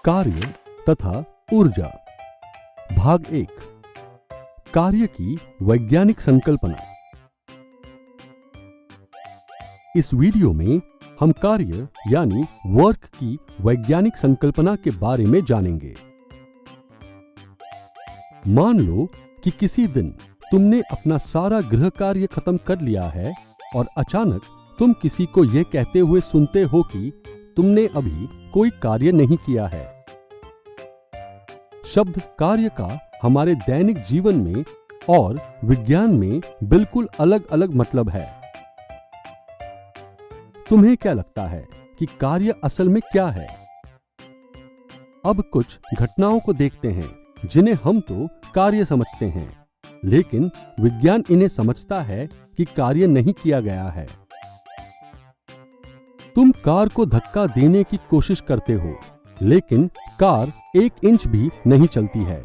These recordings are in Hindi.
कार्य तथा ऊर्जा। भाग 1। कार्य की वैज्ञानिक संकल्पना। इस वीडियो में हम कार्य यानी वर्क की वैज्ञानिक संकल्पना के बारे में जानेंगे। मान लो कि किसी दिन तुमने अपना सारा गृह कार्य खत्म कर लिया है और अचानक तुम किसी को यह कहते हुए सुनते हो कि तुमने अभी कोई कार्य नहीं किया है। शब्द कार्य का हमारे दैनिक जीवन में और विज्ञान में बिल्कुल अलग अलग मतलब है। तुम्हें क्या लगता है कि कार्य असल में क्या है? अब कुछ घटनाओं को देखते हैं जिन्हें हम तो कार्य समझते हैं, लेकिन विज्ञान इन्हें समझता है कि कार्य नहीं किया गया है। तुम कार को धक्का देने की कोशिश करते हो, लेकिन कार 1 इंच भी नहीं चलती है।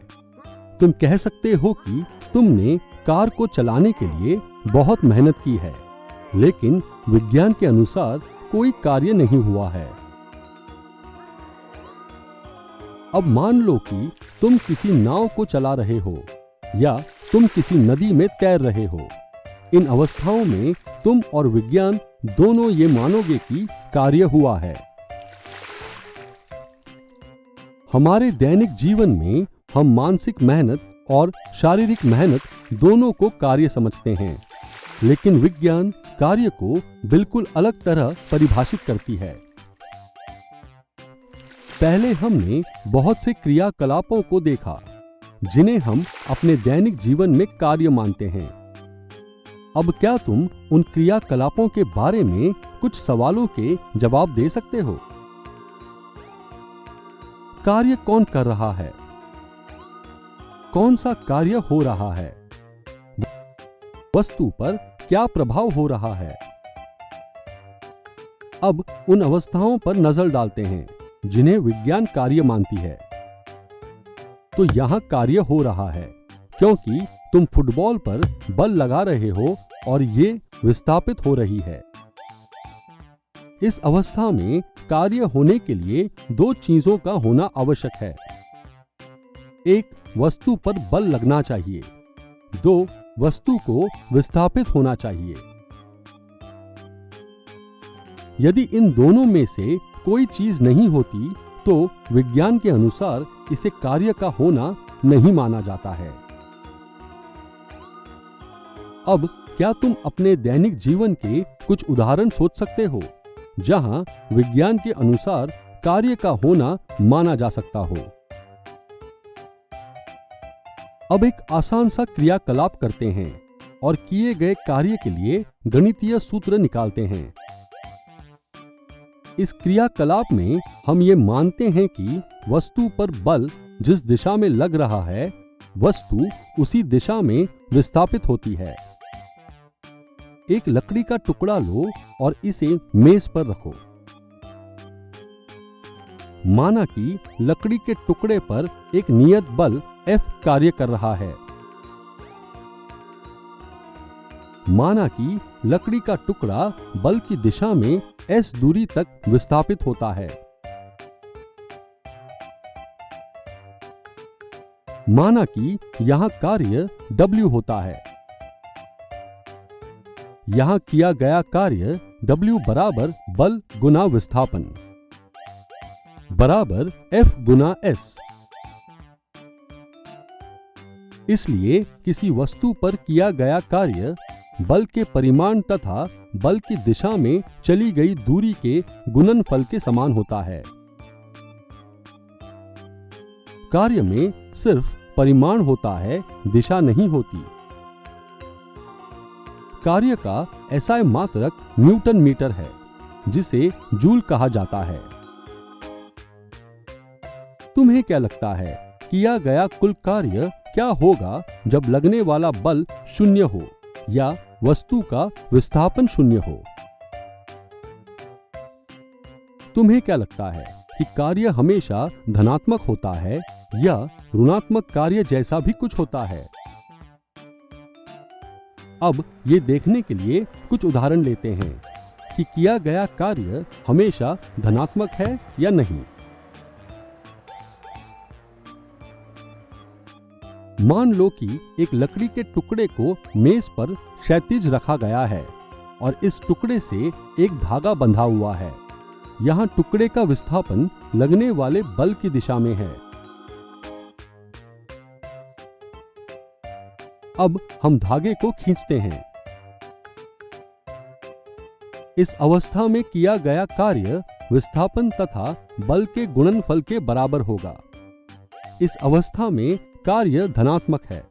तुम कह सकते हो कि तुमने कार को चलाने के लिए बहुत मेहनत की है, लेकिन विज्ञान के अनुसार कोई कार्य नहीं हुआ है। अब मान लो कि तुम किसी नाव को चला रहे हो या तुम किसी नदी में तैर रहे हो। इन अवस्थाओं में तुम और विज्ञान दोनों ये मानोगे कि कार्य हुआ है। हमारे दैनिक जीवन में हम मानसिक मेहनत और शारीरिक मेहनत दोनों को कार्य समझते हैं, लेकिन विज्ञान कार्य को बिल्कुल अलग तरह परिभाषित करती है। पहले हमने बहुत से क्रियाकलापों को देखा जिन्हें हम अपने दैनिक जीवन में कार्य मानते हैं। अब क्या तुम उन क्रियाकलापों के बारे में कुछ सवालों के जवाब दे सकते हो? कार्य कौन कर रहा है? कौन सा कार्य हो रहा है? वस्तु पर क्या प्रभाव हो रहा है? अब उन अवस्थाओं पर नजर डालते हैं जिन्हें विज्ञान कार्य मानती है। तो यहां कार्य हो रहा है क्योंकि तुम फुटबॉल पर बल लगा रहे हो और ये विस्थापित हो रही है। इस अवस्था में कार्य होने के लिए 2 चीजों का होना आवश्यक है। 1, वस्तु पर बल लगना चाहिए। 2, वस्तु को विस्थापित होना चाहिए। यदि इन दोनों में से कोई चीज नहीं होती तो विज्ञान के अनुसार इसे कार्य का होना नहीं माना जाता है। अब क्या तुम अपने दैनिक जीवन के कुछ उदाहरण सोच सकते हो जहां विज्ञान के अनुसार कार्य का होना माना जा सकता हो? अब एक आसान सा क्रियाकलाप करते हैं और किए गए कार्य के लिए गणितीय सूत्र निकालते हैं। इस क्रियाकलाप में हम ये मानते हैं कि वस्तु पर बल जिस दिशा में लग रहा है, वस्तु उसी दिशा में विस्थापित होती है। एक लकड़ी का टुकड़ा लो और इसे मेज पर रखो। माना कि लकड़ी के टुकड़े पर एक नियत बल F कार्य कर रहा है। माना कि लकड़ी का टुकड़ा बल की दिशा में S दूरी तक विस्थापित होता है। माना कि यहां कार्य W होता है। यहां किया गया कार्य W बराबर बल गुना विस्थापन बराबर F गुना S। इसलिए किसी वस्तु पर किया गया कार्य बल के परिमाण तथा बल की दिशा में चली गई दूरी के गुणनफल के समान होता है। कार्य में सिर्फ परिमाण होता है, दिशा नहीं होती। कार्य का SI मात्रक न्यूटन मीटर है, जिसे जूल कहा जाता है। तुम्हें क्या लगता है किया गया कुल कार्य क्या होगा जब लगने वाला बल 0 हो या वस्तु का विस्थापन 0 हो? तुम्हें क्या लगता है कि कार्य हमेशा धनात्मक होता है या ऋणात्मक कार्य जैसा भी कुछ होता है? अब ये देखने के लिए कुछ उदाहरण लेते हैं कि किया गया कार्य हमेशा धनात्मक है या नहीं। मान लो कि एक लकड़ी के टुकड़े को मेज पर क्षैतिज रखा गया है और इस टुकड़े से एक धागा बंधा हुआ है। यहाँ टुकड़े का विस्थापन लगने वाले बल की दिशा में है। अब हम धागे को खींचते हैं। इस अवस्था में किया गया कार्य विस्थापन तथा बल के गुणनफल के बराबर होगा। इस अवस्था में कार्य धनात्मक है।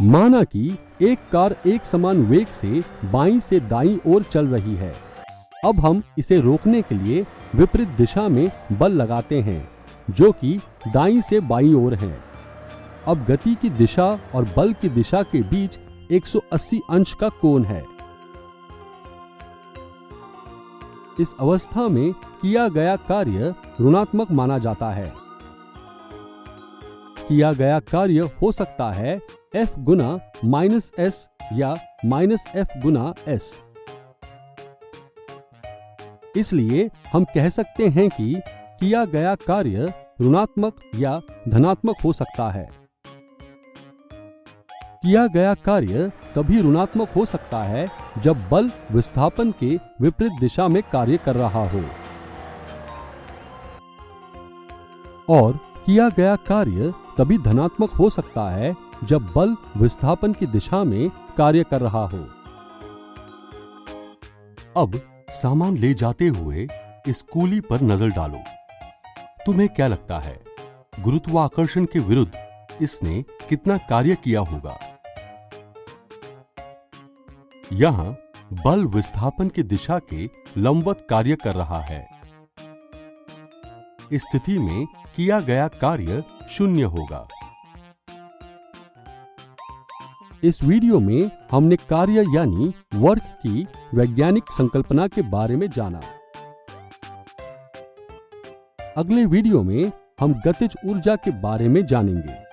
माना कि एक कार एक समान वेग से बाईं से दाईं ओर चल रही है। अब हम इसे रोकने के लिए विपरीत दिशा में बल लगाते हैं, जो कि दाईं से बाईं ओर है। अब गति की दिशा और बल की दिशा के बीच 180 अंश का कोण है। इस अवस्था में किया गया कार्य ऋणात्मक माना जाता है। किया गया कार्य हो सकता है F गुना -S या -F गुना S। इसलिए हम कह सकते हैं कि किया गया कार्य ऋणात्मक या धनात्मक हो सकता है। किया गया कार्य तभी ऋणात्मक हो सकता है जब बल विस्थापन के विपरीत दिशा में कार्य कर रहा हो, और किया गया कार्य तभी धनात्मक हो सकता है जब बल विस्थापन की दिशा में कार्य कर रहा हो। अब सामान ले जाते हुए इस कूली पर नजर डालो। तुम्हें क्या लगता है, गुरुत्वाकर्षण के विरुद्ध इसने कितना कार्य किया होगा? यहां बल विस्थापन की दिशा के लंबवत कार्य कर रहा है। इस स्थिति में किया गया कार्य 0 होगा। इस वीडियो में हमने कार्य यानी वर्क की वैज्ञानिक संकल्पना के बारे में जाना। अगले वीडियो में हम गतिज ऊर्जा के बारे में जानेंगे।